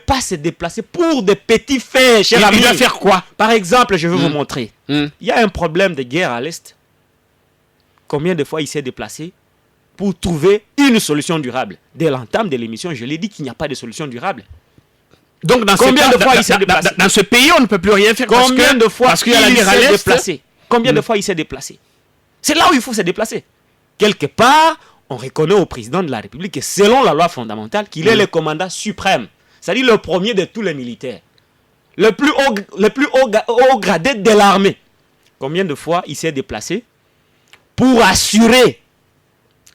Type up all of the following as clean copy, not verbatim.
pas se déplacer pour des petits faits, cher ami. Il doit faire quoi? Par exemple, je vais vous montrer. Il y a un problème de guerre à l'Est. Combien de fois il s'est déplacé pour trouver une solution durable? Dès l'entame de l'émission, je l'ai dit qu'il n'y a pas de solution durable. Donc, dans Combien de fois il s'est déplacé? Dans ce pays, on ne peut plus rien faire Combien de fois parce qu'il y a la il guerre à s'est l'Est. déplacé? Combien de fois il s'est déplacé? C'est là où il faut se déplacer. Quelque part, on reconnaît au président de la République que selon la loi fondamentale, qu'il est le commandant suprême. C'est-à-dire le premier de tous les militaires. Le plus haut gradé de l'armée. Combien de fois il s'est déplacé pour assurer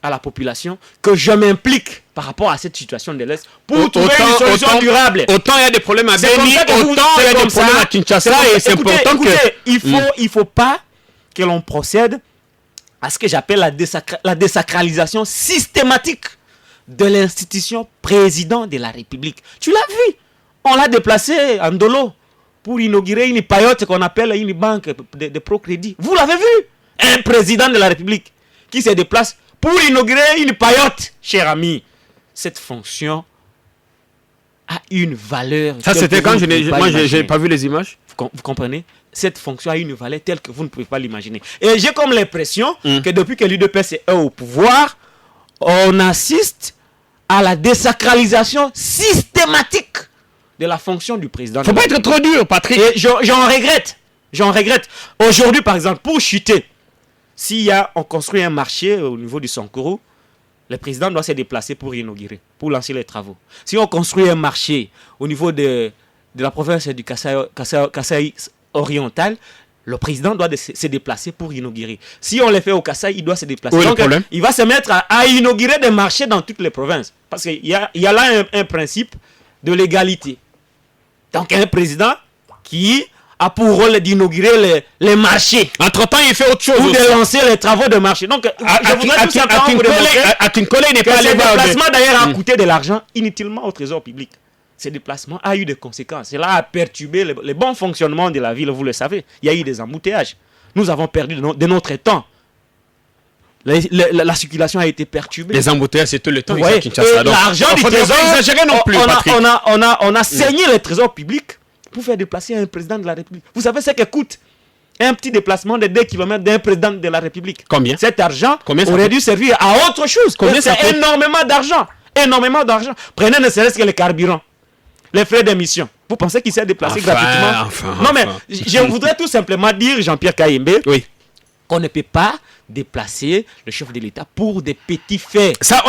à la population que je m'implique par rapport à cette situation de l'Est pour trouver une solution durable. Autant il y a des problèmes à Beni, autant il y a des problèmes à Kinshasa et c'est important que... Il faut pas que l'on procède à ce que j'appelle la désacralisation systématique de l'institution président de la République. Tu l'as vu, on l'a déplacé en Dolo pour inaugurer une paillote qu'on appelle une banque de procrédit. Vous l'avez vu, un président de la République qui se déplace pour inaugurer une paillote, cher ami. Cette fonction a une valeur. Ça, c'était quand moi, je n'ai pas vu les images. Vous comprenez? Cette fonction a une valeur telle que vous ne pouvez pas l'imaginer. Et j'ai comme l'impression que depuis que l'UDPS est au pouvoir, on assiste à la désacralisation systématique de la fonction du président. Faut pas être trop dur, Patrick. Et j'en regrette. J'en regrette. Aujourd'hui, par exemple, pour chuter, on construit un marché au niveau du Sankuru, le président doit se déplacer pour inaugurer, pour lancer les travaux. Si on construit un marché au niveau de la province du Kasaï oriental, le président doit se déplacer pour inaugurer. Si on le fait au Kasaï, il doit se déplacer. Oui, donc, il va se mettre à inaugurer des marchés dans toutes les provinces. Parce qu'il y a là un principe de l'égalité. Donc, un président qui a pour rôle d'inaugurer les marchés. Entre-temps, il fait autre chose. Ou de lancer les travaux de marché. Donc, je voudrais tout simplement vous démontrer que ce déplacement d'ailleurs a coûté de l'argent inutilement au trésor public. Ce déplacement a eu des conséquences. Cela a perturbé le bon fonctionnement de la ville, vous le savez. Il y a eu des embouteillages. Nous avons perdu de notre temps. La circulation a été perturbée. Les embouteillages, c'est tout le temps. Ouais. Et l'argent du trésor, on a saigné le trésor public pour faire déplacer un président de la République. Vous savez ce que coûte un petit déplacement de 2 km d'un président de la République? Combien? Cet argent aurait dû servir à autre chose. C'est énormément d'argent. Énormément d'argent. Prenez ne serait-ce que le carburant, les frais d'émission. Vous pensez qu'il s'est déplacé gratuitement? Non, mais je voudrais tout simplement dire, Jean-Pierre Kayembe, qu'on ne peut pas déplacer le chef de l'État pour des petits faits. Ça,